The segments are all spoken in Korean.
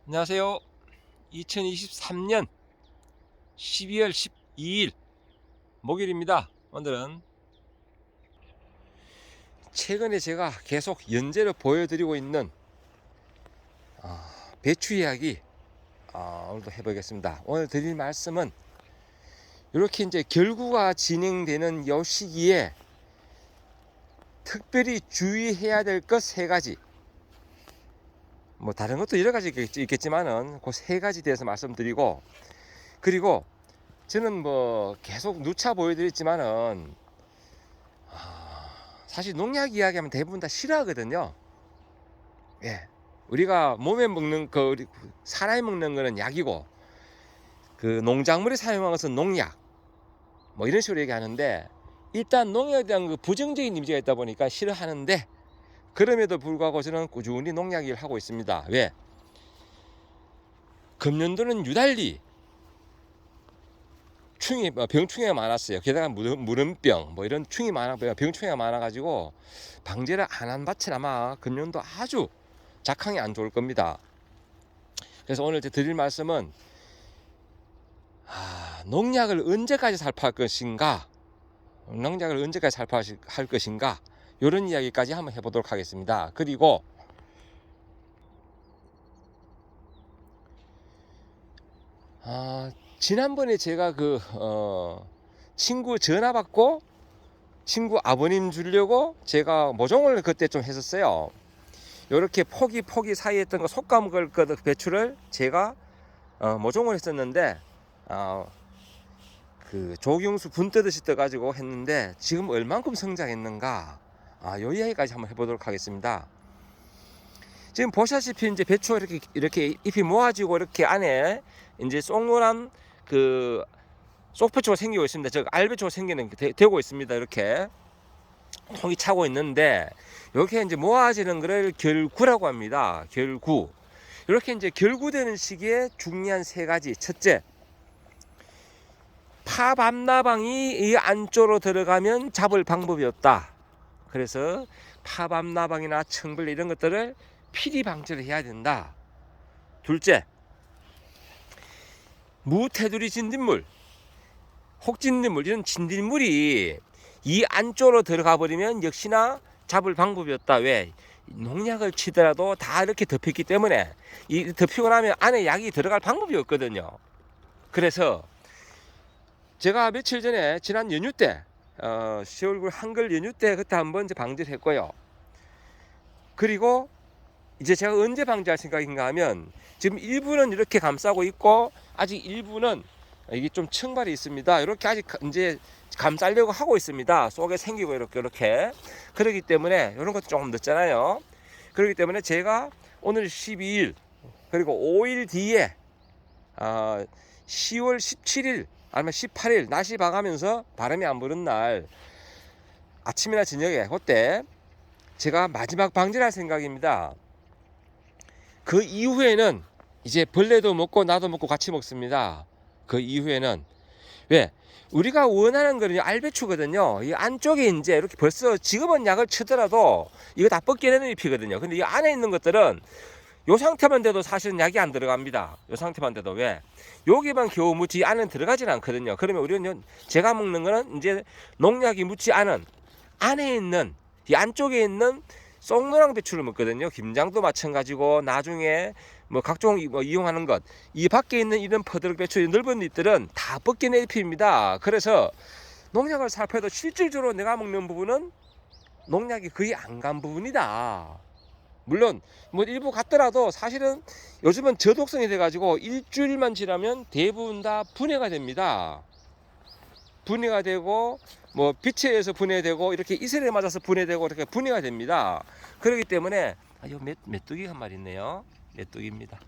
안녕하세요. 2023년 12월 12일 목요일입니다. 오늘은 최근에 제가 계속 연재로 보여드리고 있는 배추 이야기 오늘도 해보겠습니다. 오늘 드릴 말씀은 이렇게 이제 결구가 진행되는 이 시기에 특별히 주의해야 될 것 세 가지, 뭐 다른 것도 여러 가지 있겠지만은 그 세 가지 대해서 말씀드리고, 그리고 저는 뭐 계속 누차 보여드렸지만은 사실 농약 이야기하면 대부분 다 싫어하거든요. 예, 우리가 몸에 먹는 우리 사람이 먹는 거는 약이고, 그 농작물에 사용한 것은 농약, 뭐 이런 식으로 얘기하는데, 일단 농약에 대한 그 부정적인 이미지가 있다 보니까 싫어하는데, 그럼에도 불구하고 저는 꾸준히 농약 일을 하고 있습니다. 왜? 금년도는 유달리 병충해가 많았어요. 게다가 무름병 뭐 이런 병충해가 많아가지고 방제를 안 한 밭은 아마 금년도 아주 작황이 안 좋을 겁니다. 그래서 오늘 드릴 말씀은 농약을 언제까지 살포할 것인가, 이런 이야기까지 한번 해보도록 하겠습니다. 그리고 지난번에 제가 친구 전화 받고 친구 아버님 주려고 제가 모종을 그때 좀 했었어요. 요렇게 포기 사이에 있던 거 속감을 배추를 제가 모종을 했었는데, 그 조경수 분 뜨듯이 떠가지고 했는데 지금 얼만큼 성장했는가, 요 이야기까지 한번 해보도록 하겠습니다. 지금 보시다시피 이제 배추가 이렇게 잎이 모아지고 이렇게 안에 이제 쏙노란 그 쏙배추가 생기고 있습니다. 즉 알배추가 되고 있습니다. 이렇게 통이 차고 있는데, 이렇게 이제 모아지는 것을 결구라고 합니다. 결구. 이렇게 이제 결구되는 시기에 중요한 세 가지. 첫째, 파밤나방이 이 안쪽으로 들어가면 잡을 방법이 없다. 그래서 파밤나방이나 청벌 이런 것들을 필히 방지를 해야 된다. 둘째, 무테두리 진딧물, 혹진딧물, 이런 진딧물이 이 안쪽으로 들어가 버리면 역시나 잡을 방법이 없다. 왜? 농약을 치더라도 다 이렇게 덮였기 때문에, 이 덮이고 나면 안에 약이 들어갈 방법이 없거든요. 그래서 제가 며칠 전에 지난 연휴 때 10월 한글 연휴 때 그때 한번 방지를 했고요. 그리고 이제 제가 언제 방지할 생각인가 하면, 지금 일부는 이렇게 감싸고 있고 아직 일부는 이게 좀 청발이 있습니다. 이렇게 아직 이제 감싸려고 하고 있습니다. 속에 생기고 이렇게. 그렇기 때문에 이런 것도 조금 늦잖아요. 그렇기 때문에 제가 오늘 12일 그리고 5일 뒤에 10월 17일 아니면 18일 날씨 봐가면서 바람이 안 부는 날 아침이나 저녁에 그때 제가 마지막 방지를 할 생각입니다. 그 이후에는 이제 벌레도 먹고 나도 먹고 같이 먹습니다. 그 이후에는 왜? 우리가 원하는 거는 알배추거든요. 이 안쪽에 이제 이렇게 벌써 지금은 약을 치더라도 이거 다 벗겨내는 잎이거든요. 근데 이 안에 있는 것들은 요 상태만 돼도 사실은 약이 안 들어갑니다. 요 상태만 돼도. 왜? 여기만 겨우 묻지 안은 들어가진 않거든요. 그러면 우리는 제가 먹는 거는 이제 농약이 묻지 않은 안에 있는 이 안쪽에 있는 쏙노랑 배추를 먹거든요. 김장도 마찬가지고, 나중에 뭐 각종 이용하는 것, 이 밖에 있는 이런 퍼드럭 배추의 넓은 잎들은 다 벗겨낼 잎입니다. 그래서 농약을 살포해도 실질적으로 내가 먹는 부분은 농약이 거의 안 간 부분이다. 물론 뭐 일부 갔더라도 사실은 요즘은 저독성이 돼가지고 일주일만 지나면 대부분 다 분해가 됩니다. 분해가 되고 뭐 빛에 의해서 분해되고 이렇게 이슬에 맞아서 분해되고 이렇게 분해가 됩니다. 그렇기 때문에 요 메뚜기 한 마리 있네요. 메뚜기입니다.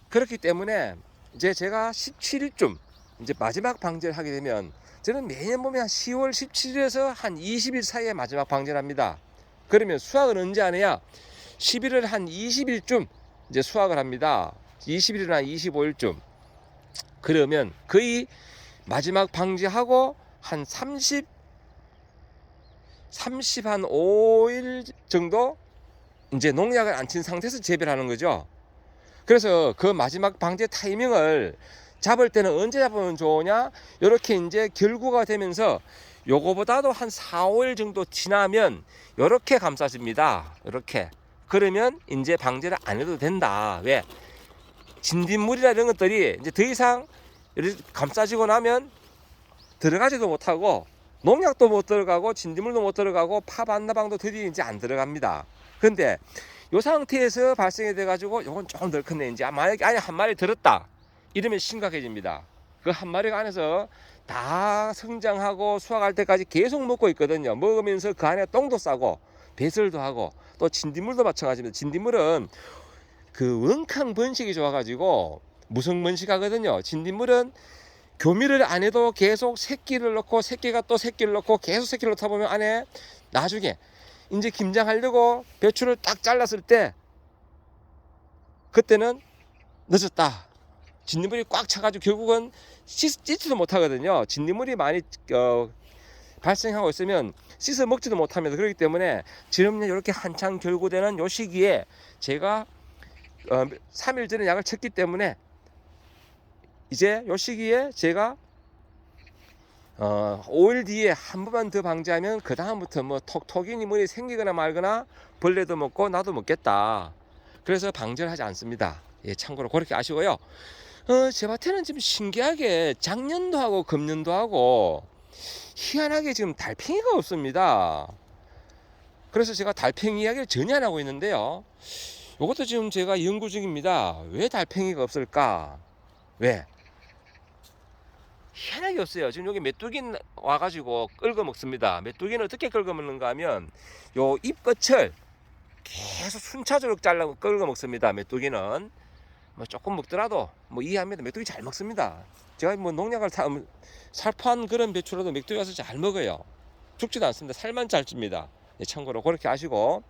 그렇기 때문에 이제 제가 17일쯤 이제 마지막 방제를 하게 되면, 저는 매년 보면 한 10월 17일에서 한 20일 사이에 마지막 방제를 합니다. 그러면 수확은 언제 하느냐? 11월 한 20일쯤 이제 수확을 합니다. 21일이나 25일쯤. 그러면 거의 마지막 방지하고 한 30 한 5일 정도 이제 농약을 안 친 상태에서 재배를 하는 거죠. 그래서 그 마지막 방제 타이밍을 잡을 때는 언제 잡으면 좋으냐? 이렇게 이제 결구가 되면서 요거보다도 한 4, 5일 정도 지나면 이렇게 감싸집니다. 이렇게. 그러면 이제 방제를 안 해도 된다. 왜? 진딧물이나 이런 것들이 이제 더 이상 이렇게 감싸지고 나면 들어가지도 못하고 농약도 못 들어가고 진딧물도 못 들어가고 파반나방도 드디어 이제 안 들어갑니다. 근데 이 상태에서 발생이 돼 가지고 요건 조금 덜 큰데 이제 만약에 안에 한 마리 들었다 이러면 심각해집니다. 그 한 마리가 안에서 다 성장하고 수확할 때까지 계속 먹고 있거든요. 먹으면서 그 안에 똥도 싸고 배설도 하고 또 진딧물도 마찬가지입니다. 진딧물은 그 원캉 번식이 좋아가지고 무성 번식하거든요. 진딧물은 교미를 안 해도 계속 새끼를 넣고 새끼가 또 새끼를 넣고 계속 새끼를 넣다 보면 안에 나중에 이제 김장하려고 배추를 딱 잘랐을 때 그때는 늦었다. 진딧물이 꽉 차가지고 결국은 씻지도 못하거든요. 진딧물이 많이 발생하고 있으면 씻어 먹지도 못합니다. 그렇기 때문에 지금 이렇게 한창 결구되는 요 시기에 제가 3일 전에 약을 쳤기 때문에 이제 요 시기에 제가 5일 뒤에 한 번만 더 방제하면 그 다음부터 뭐 톡톡이니 뭐니 생기거나 말거나 벌레도 먹고 나도 먹겠다. 그래서 방제를 하지 않습니다. 예, 참고로 그렇게 아시고요. 제 밭에는 지금 신기하게 작년도 하고 금년도 하고 희한하게 지금 달팽이가 없습니다. 그래서 제가 달팽이 이야기를 전혀 안 하고 있는데요. 이것도 지금 제가 연구 중입니다. 왜 달팽이가 없을까? 왜? 희한하게 없어요. 지금 여기 메뚜기 와가지고 긁어 먹습니다. 메뚜기는 어떻게 긁어 먹는가 하면 요 잎끝을 계속 순차적으로 잘라 긁어 먹습니다. 메뚜기는 뭐 조금 먹더라도 뭐 이해합니다. 메뚜기 잘 먹습니다. 제가 뭐 농약을 살포한 그런 배추라도 메뚜기 와서 잘 먹어요. 죽지도 않습니다. 살만 잘 찝니다. 참고로 그렇게 아시고,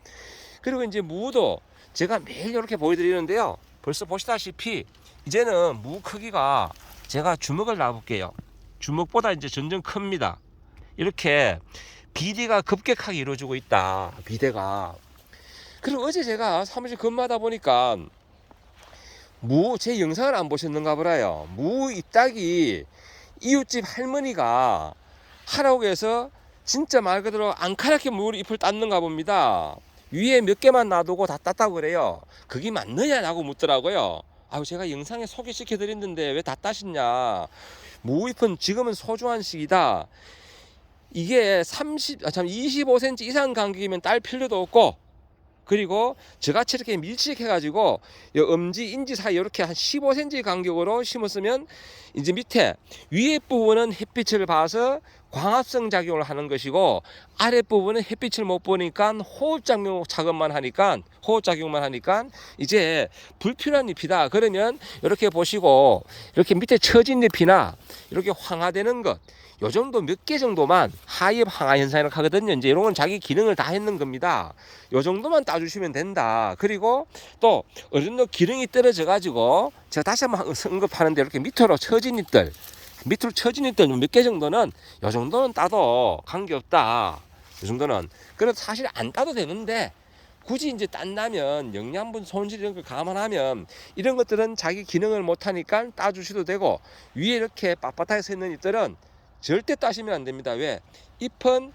그리고 이제 무도 제가 매일 이렇게 보여드리는데요. 벌써 보시다시피 이제는 무 크기가 제가 주먹을 놔볼게요. 주먹보다 이제 점점 큽니다. 이렇게 비대가 급격하게 이루어지고 있다. 비대가. 그리고 어제 제가 사무실 근무하다 보니까 무 제 영상을 안 보셨는가 보라요. 무 잎딱이 이웃집 할머니가 하라고 해서 진짜 말 그대로 앙카랗게 무 잎을 땄는가 봅니다. 위에 몇 개만 놔두고 다 땄다고 그래요. 그게 맞느냐라고 묻더라고요. 아유, 제가 영상에 소개시켜 드렸는데 왜 다 따셨냐. 무잎은 지금은 소중한 시기다. 이게 25cm 이상 간격이면 딸 필요도 없고, 그리고 저같이 이렇게 밀치게 해가지고 엄지 인지 사이 이렇게 한 15cm 간격으로 심었으면 이제 밑에 위에 부분은 햇빛을 봐서 광합성 작용을 하는 것이고, 아랫부분은 햇빛을 못 보니까 호흡작용만 하니까 이제 불필요한 잎이다. 그러면 이렇게 보시고 이렇게 밑에 처진 잎이나 이렇게 황화되는 것, 요 정도 몇 개 정도만 하엽 황화 현상이라고 하거든요. 이제 이런 건 자기 기능을 다 했는 겁니다. 요 정도만 따주시면 된다. 그리고 또 어느 정도 기능이 떨어져 가지고 제가 다시 한번 언급하는데 이렇게 밑으로 처진 잎들 몇 개 정도는 요 정도는 따도 관계없다. 이 정도는. 그래도 사실 안 따도 되는데 굳이 이제 딴다면 영양분 손실 이런 걸 감안하면 이런 것들은 자기 기능을 못하니까 따주셔도 되고, 위에 이렇게 빳빳하게 서 있는 잎들은 절대 따시면 안 됩니다. 왜? 잎은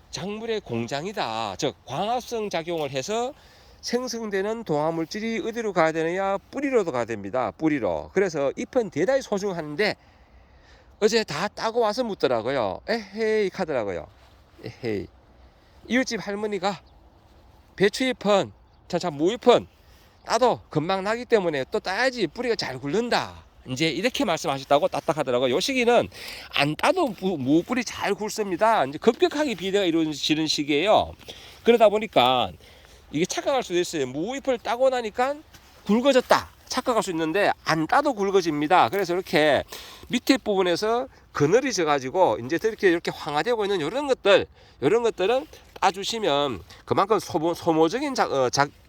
작물의 공장이다. 즉 광합성 작용을 해서 생성되는 동화물질이 어디로 가야 되느냐? 뿌리로도 가야 됩니다. 뿌리로. 그래서 잎은 대단히 소중한데 어제 다 따고 와서 묻더라고요. 에헤이 하더라고요. 에헤이. 이웃집 할머니가 배추잎은 무잎은 따도 금방 나기 때문에 또 따야지 뿌리가 잘 굵는다. 이제 이렇게 말씀하셨다고 따딱하더라고요. 요 시기는 안 따도 무뿌리 잘 굵습니다. 이제 급격하게 비대가 이루어지는 시기예요. 그러다 보니까 이게 착각할 수도 있어요. 무잎을 따고 나니까 굵어졌다 착각할 수 있는데 안 따도 굵어집니다. 그래서 이렇게 밑에 부분에서 그늘이 져 가지고 이제 이렇게 황화되고 있는 이런 것들은 따주시면 그만큼 소모적인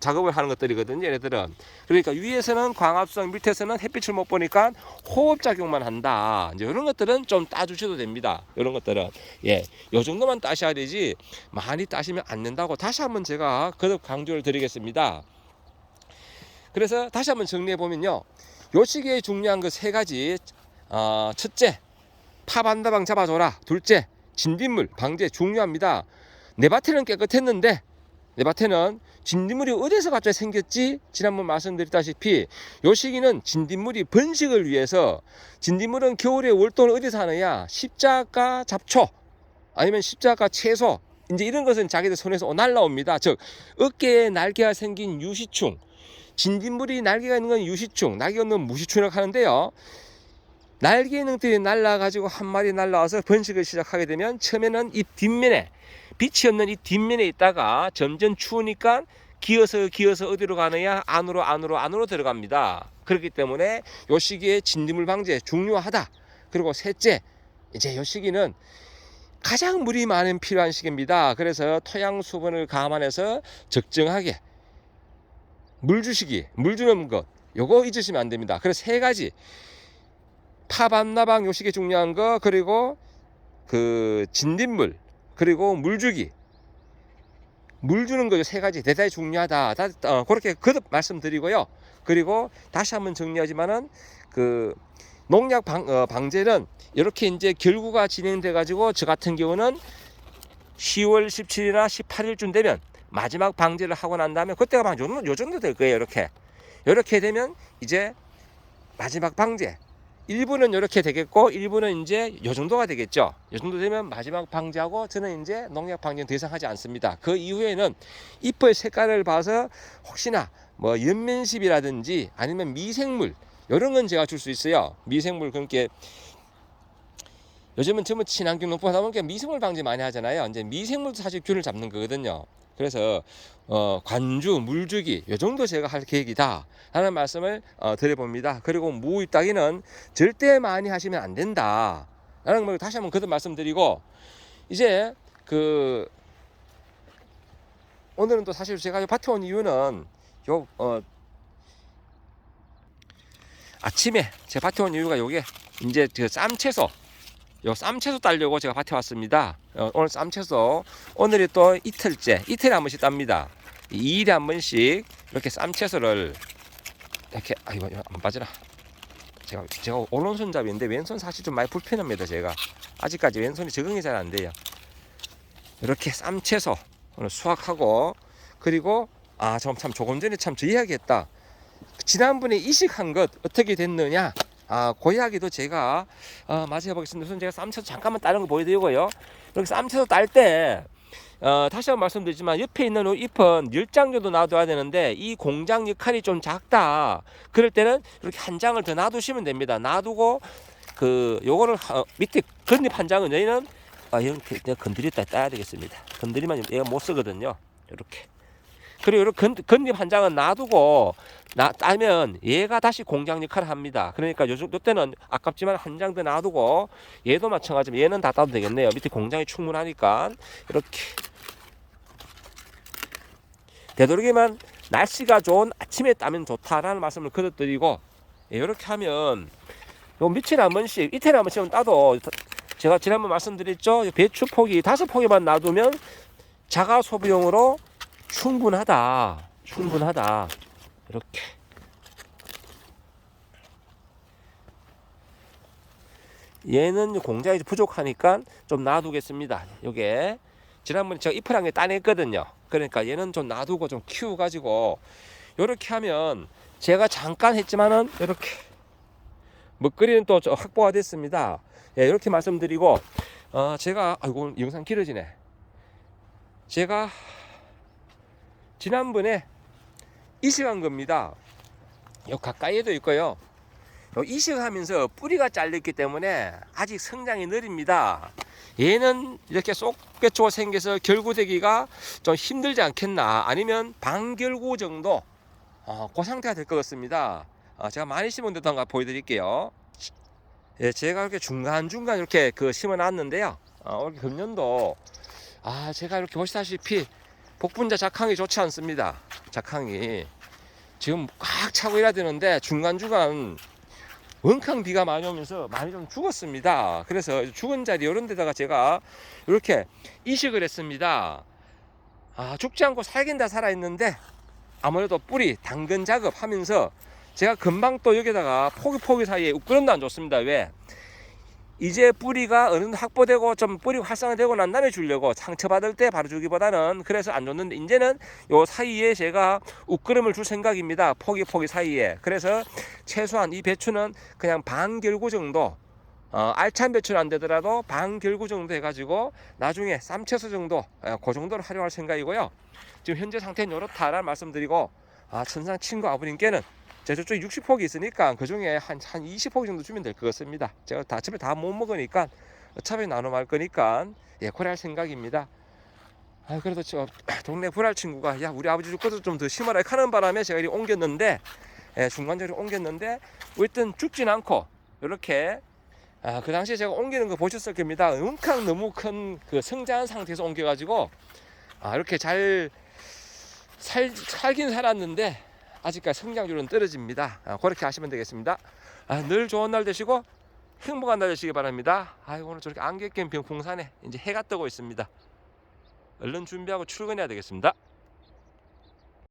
작업을 하는 것들이거든요. 얘네들은. 그러니까 위에서는 광합성, 밑에서는 햇빛을 못 보니까 호흡작용만 한다. 이제 이런 것들은 좀 따주셔도 됩니다. 이런 것들은. 예, 요 정도만 따셔야 되지 많이 따시면 안 된다고 다시 한번 제가 거듭 강조를 드리겠습니다. 그래서 다시 한번 정리해 보면요. 요 시기에 중요한 그 세 가지. 첫째, 파반다방 잡아줘라. 둘째, 진딧물 방제 중요합니다. 내 밭에는 깨끗했는데 내 밭에는 진딧물이 어디서 갑자기 생겼지? 지난번 말씀드렸다시피 요 시기는 진딧물이 번식을 위해서, 진딧물은 겨울에 월동을 어디서 하느냐? 십자가 잡초 아니면 십자가 채소, 이제 이런 것은 자기들 손에서 날라옵니다. 즉 어깨에 날개가 생긴 유시충, 진딧물이 날개가 있는 건 유시충, 날개가 없는 건 무시충이라고 하는데요. 날개 있는 것들이 날라가지고 한 마리 날라와서 번식을 시작하게 되면 처음에는 이 뒷면에, 빛이 없는 이 뒷면에 있다가 점점 추우니까 기어서 어디로 가느냐? 안으로 들어갑니다. 그렇기 때문에 요 시기에 진딧물 방제 중요하다. 그리고 셋째, 이제 요 시기는 가장 물이 많은 필요한 시기입니다. 그래서 토양 수분을 감안해서 적정하게 물 주시기, 물 주는 것, 요거 잊으시면 안 됩니다. 그래서 세 가지, 파반나방 요 시기에 중요한 거, 그리고 그 진딧물, 그리고 물 주기, 물 주는 거 세 가지 대단히 중요하다. 그렇게 거듭 말씀드리고요. 그리고 다시 한번 정리하지만은 그 농약 방제는 이렇게 이제 결구가 진행돼 가지고 저 같은 경우는 10월 17일이나 18일쯤 되면 마지막 방제를 하고 난 다음에 그때가 요 정도 될 거예요. 이렇게 되면 이제 마지막 방제 1부는 이렇게 되겠고 1부는 이제 요 정도가 되겠죠. 요 정도 되면 마지막 방제하고 저는 이제 농약 방제는 더 이상 하지 않습니다. 그 이후에는 잎의 색깔을 봐서 혹시나 뭐 연면십이라든지 아니면 미생물 이런 건 제가 줄 수 있어요. 미생물, 그렇게 요즘은 전부 친환경 농법 하다 보니까 미생물 방제 많이 하잖아요. 이제 미생물도 사실 균을 잡는 거거든요. 그래서 관주, 물주기 요 정도 제가 할 계획이다 라는 말씀을 드려봅니다. 그리고 무잎 따기는 절대 많이 하시면 안 된다 라는 걸 다시 한번 거듭 말씀드리고, 이제 오늘은 또 사실 제가 밭에 온 이유는 아침에 제 밭에 온 이유가 요게 이제 그 쌈채소 따려고 제가 밭에 왔습니다. 오늘 쌈채소, 오늘이 또 이틀째, 이틀에 한 번씩 땁니다. 2일에 한 번씩 이렇게 쌈채소를 이렇게, 이거 안 빠지나? 제가 오른손잡이인데 왼손 사실 좀 많이 불편합니다. 제가 아직까지 왼손이 적응이 잘 안 돼요. 이렇게 쌈채소 오늘 수확하고, 그리고 참 조금 전에 참 저 이야기했다. 지난번에 이식한 것 어떻게 됐느냐? 그 이야기도 제가 마저 해보겠습니다. 우선 제가 쌈채소 잠깐만 따는 거 보여드리고요. 이렇게 쌈채소 딸 때 다시 한번 말씀드리지만 옆에 있는 잎은 10장 정도 놔둬야 되는데 이 공장 역할이 좀 작다. 그럴 때는 이렇게 한 장을 더 놔두시면 됩니다. 놔두고 요거를 밑에 건잎 한 장은 저희는 이렇게 내가 건드렸다 따야 되겠습니다. 건드리면 얘가 못 쓰거든요. 이렇게. 그리고 이렇게 건잎 한 장은 놔두고 따면 얘가 다시 공장 역할을 합니다. 그러니까 요 때는 아깝지만 한 장 더 놔두고, 얘도 마찬가지면 얘는 다 따도 되겠네요. 밑에 공장이 충분하니까. 이렇게 되도록이면 날씨가 좋은 아침에 따면 좋다라는 말씀을 거듭드리고, 이렇게 하면 요 며칠에 한 번씩, 이틀에 한 번씩은 따도, 제가 지난번 말씀드렸죠. 배추 포기 5포기만 놔두면 자가 소비용으로 충분하다. 이렇게 얘는 공장이 부족하니까 좀 놔두겠습니다. 요게 지난번에 제가 잎을 한 개 따냈거든요. 그러니까 얘는 좀 놔두고 좀 키워 가지고 요렇게 하면, 제가 잠깐 했지만은 이렇게 먹거리는 또 확보가 됐습니다. 예, 이렇게 말씀드리고, 제가 아이고 영상 길어지네. 제가 지난번에 이식한 겁니다. 요 가까이에도 있고요. 요 이식하면서 뿌리가 잘렸기 때문에 아직 성장이 느립니다. 얘는 이렇게 쏙빼쳐 생겨서 결구되기가 좀 힘들지 않겠나, 아니면 반결구 정도 그 상태가 될 것 같습니다. 제가 많이 심은 듯한 거 보여드릴게요. 예, 제가 이렇게 중간중간 이렇게 심어 놨는데요. 이렇게 금년도 제가 이렇게 보시다시피 복분자 작황이 좋지 않습니다. 작황이 지금 꽉 차고 이래야 되는데 중간중간 원캉 비가 많이 오면서 많이 좀 죽었습니다. 그래서 죽은 자리 이런 데다가 제가 이렇게 이식을 했습니다. 죽지 않고 살긴 다 살아있는데 아무래도 뿌리 당근 작업하면서 제가 금방 또 여기다가 포기 사이에 우끄럼도 안 줬습니다. 왜? 이제 뿌리가 어느 정도 확보되고 좀 뿌리가 활성화되고 난 다음에 주려고 상처받을 때 바로 주기보다는 그래서 안 줬는데, 이제는 요 사이에 제가 우끄럼을 줄 생각입니다. 포기 사이에. 그래서 최소한 이 배추는 그냥 반결구 정도, 알찬 배추는 안 되더라도 반결구 정도 해가지고 나중에 쌈채소 정도, 그 정도로 활용할 생각이고요. 지금 현재 상태는 이렇다라는 말씀드리고, 천상 친구 아버님께는 저쪽에 60포기 있으니까 그 중에 한 20포기 정도 주면 될 것 같습니다. 제가 다 집에 다 못 먹으니까 어차피 나눠 말 거니까 그래 할 생각입니다. 그래도 저 동네 불알 친구가 야, 우리 아버지 줄 것도 좀 더 심어라 하는 바람에 제가 이렇게 옮겼는데, 중간적으로 옮겼는데 일단 죽진 않고 이렇게, 그 당시에 제가 옮기는 거 보셨을 겁니다. 은캉 너무 큰 그 성장한 상태에서 옮겨가지고 이렇게 잘 살긴 살았는데 아직까지 성장률은 떨어집니다. 그렇게 하시면 되겠습니다. 늘 좋은 날 되시고 행복한 날 되시기 바랍니다. 오늘 저렇게 안개 낀 병풍산에 이제 해가 뜨고 있습니다. 얼른 준비하고 출근해야 되겠습니다.